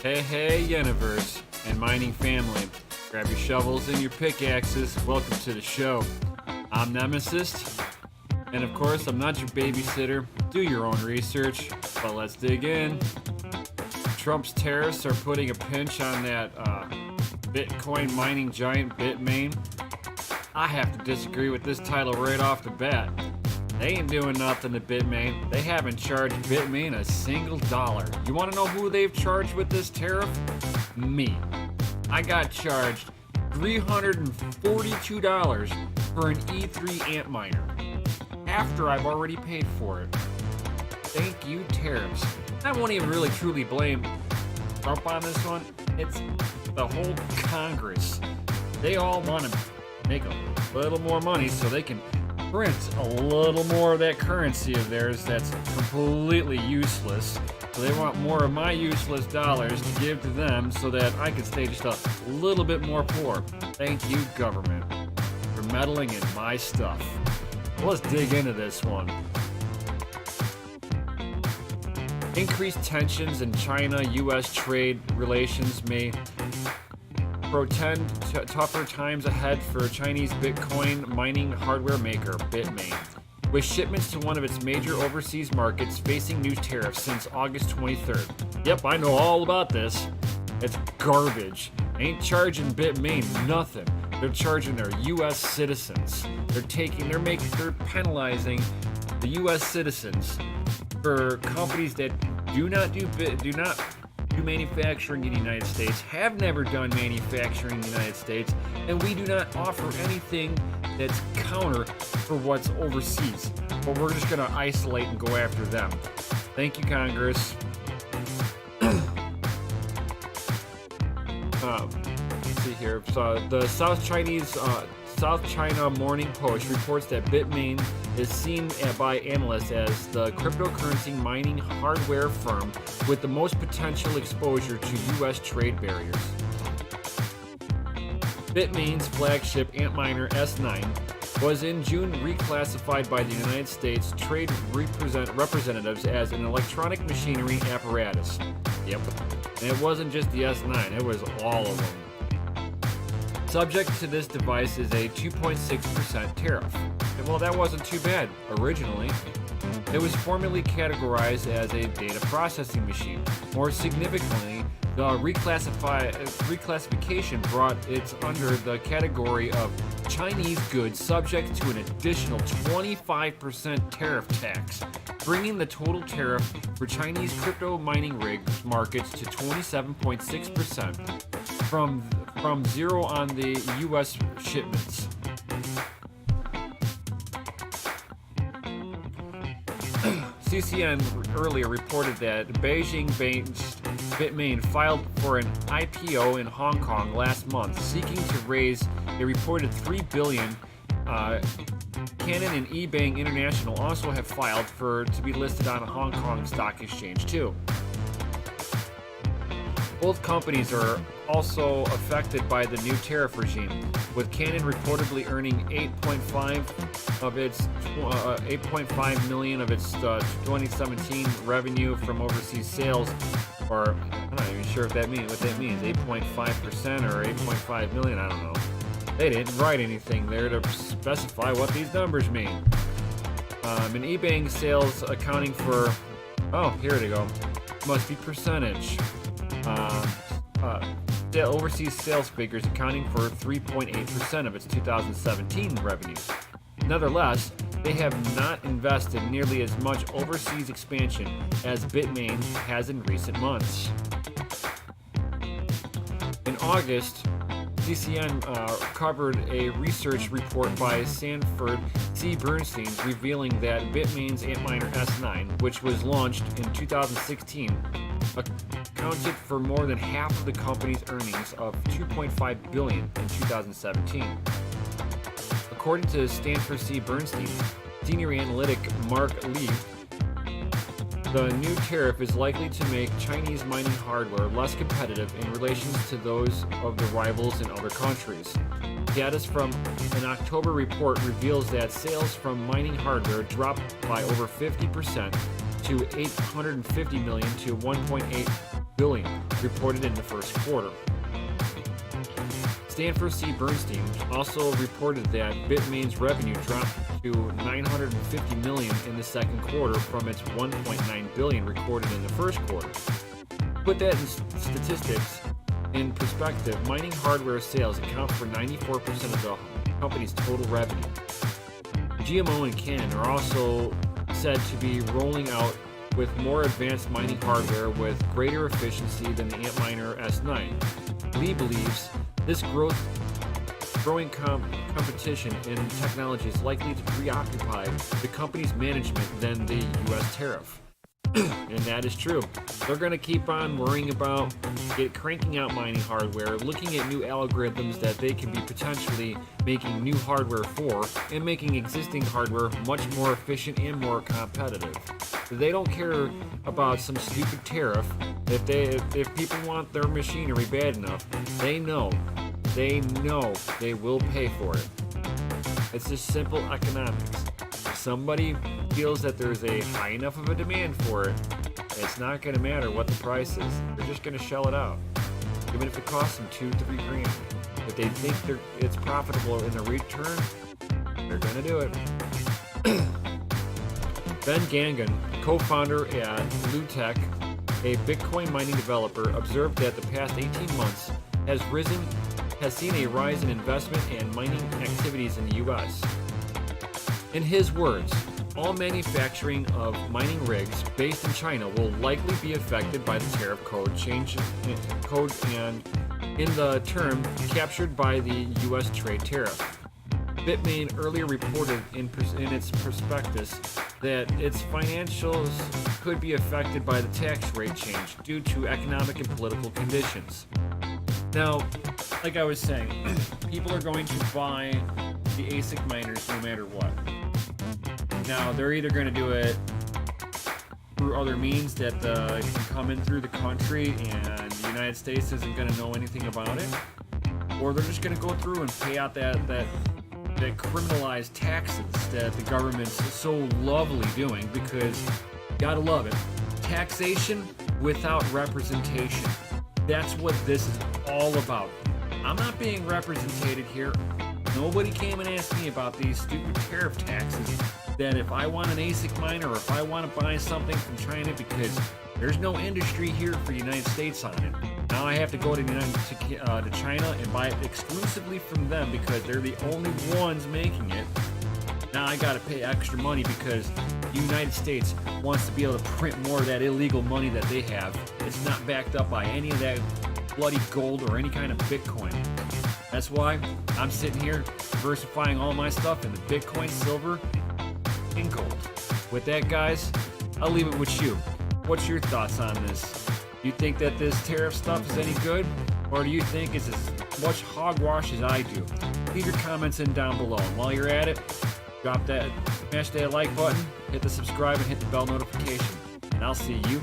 Hey, universe and mining family. Grab your shovels and your pickaxes. Welcome to the show. I'm Nemesis, and of course, I'm not your babysitter. Do your own research, but let's dig in. Trump's tariffs are putting a pinch on that Bitcoin mining giant Bitmain. I have to disagree with this title right off the bat. They ain't doing nothing to Bitmain. They haven't charged Bitmain a single dollar. You want to know who they've charged with this tariff? Me. I got charged $342 for an E3 Antminer after I've already paid for it. Thank you, tariffs. I won't even really truly blame Trump on this one. It's the whole Congress. They all want to make a little more money so they can print a little more of that currency of theirs that's completely useless. So they want more of my useless dollars to give to them so that I can stay just a little bit more poor. Thank you, government, for meddling in my stuff. Well, let's dig into this one. Increased tensions in China-U.S. trade relations may portend tougher times ahead for Chinese Bitcoin mining hardware maker Bitmain, with shipments to one of its major overseas markets facing new tariffs since August 23rd.'t I know all about this. It's garbage. Ain't charging Bitmain nothing. They're charging their U.S. citizens. They're penalizing the U.S. citizens for companies that do not do manufacturing in the United States, have never done manufacturing in the United States, and we do not offer anything that's counter for what's overseas. But we're just going to isolate and go after them. Thank you, Congress. Let's see here. So the South China Morning Post reports that Bitmain is seen by analysts as the cryptocurrency mining hardware firm with the most potential exposure to U.S. trade barriers. Bitmain's flagship Antminer S9 was in June reclassified by the United States Trade Representatives as an electronic machinery apparatus. Yep, and it wasn't just the S9, it was all of them. Subject to this device is a 2.6% tariff. And well, that wasn't too bad originally. It was formerly categorized as a data processing machine. More significantly, the reclassification brought it under the category of Chinese goods subject to an additional 25% tariff tax, bringing the total tariff for Chinese crypto mining rigs markets to 27.6% from zero on the U.S. shipments. CCN earlier reported that Beijing-based Bitmain filed for an IPO in Hong Kong last month, seeking to raise a reported $3 billion. Canon and eBay International also have filed to be listed on a Hong Kong stock exchange too. Both companies are also affected by the new tariff regime, with Canon reportedly earning $8.5 million of its 2017 revenue from overseas sales, or I'm not even sure what that means, 8.5% or 8.5 million, I don't know. They didn't write anything there to specify what these numbers mean. And eBay sales accounting for, here we go, must be percentage. The overseas sales figures accounting for 3.8% of its 2017 revenues. Nevertheless, they have not invested nearly as much overseas expansion as Bitmain has in recent months. In August, CCN covered a research report by Sanford C. Bernstein revealing that Bitmain's Antminer S9, which was launched in 2016, accounted for more than half of the company's earnings of $2.5 billion in 2017. According to Stanford C. Bernstein, senior analytic Mark Lee, the new tariff is likely to make Chinese mining hardware less competitive in relation to those of the rivals in other countries. Data from an October report reveals that sales from mining hardware dropped by over 50% to $850 million to $1.8 billion reported in the first quarter. Sanford C. Bernstein also reported that Bitmain's revenue dropped to $950 million in the second quarter from its $1.9 billion recorded in the first quarter. To put that in statistics in perspective, mining hardware sales account for 94% of the company's total revenue. GMO and Canon are also said to be rolling out with more advanced mining hardware with greater efficiency than the Antminer S9. Lee believes this growing competition in technology is likely to preoccupy the company's management than the U.S. tariff. And that is true. They're going to keep on worrying about cranking out mining hardware, looking at new algorithms that they can be potentially making new hardware for, and making existing hardware much more efficient and more competitive. They don't care about some stupid tariff. If people want their machinery bad enough, they know they will pay for it. It's just simple economics. If somebody feels that there's a high enough of a demand for it, it's not going to matter what the price is. They're just going to shell it out, even if it costs them $2-3 grand. If they think it's profitable in the return, they're going to do it. Ben Gangan, co-founder at Lutech, a Bitcoin mining developer, observed that the past 18 months has seen a rise in investment and mining activities in the U.S. In his words, all manufacturing of mining rigs based in China will likely be affected by the tariff code and in the term captured by the U.S. trade tariff. Bitmain earlier reported in its prospectus that its financials could be affected by the tax rate change due to economic and political conditions. Now, like I was saying, people are going to buy the ASIC miners no matter what. Now, they're either going to do it through other means that can come in through the country and the United States isn't going to know anything about it, or they're just going to go through and pay out that criminalized taxes that the government's so lovely doing, because you gotta love it. Taxation without representation. That's what this is all about. I'm not being represented here. Nobody came and asked me about these stupid tariff taxes that if I want an ASIC miner or if I want to buy something from China, because there's no industry here for the United States on it. Now I have to go to China and buy it exclusively from them because they're the only ones making it. Now I gotta pay extra money because the United States wants to be able to print more of that illegal money that they have. It's not backed up by any of that bloody gold or any kind of Bitcoin. That's why I'm sitting here diversifying all my stuff into Bitcoin, silver, and gold. With that, guys, I'll leave it with you. What's your thoughts on this? Do you think that this tariff stuff is any good? Or do you think it's as much hogwash as I do? Leave your comments in down below. And while you're at it, smash that like button, hit the subscribe, and hit the bell notification. And I'll see you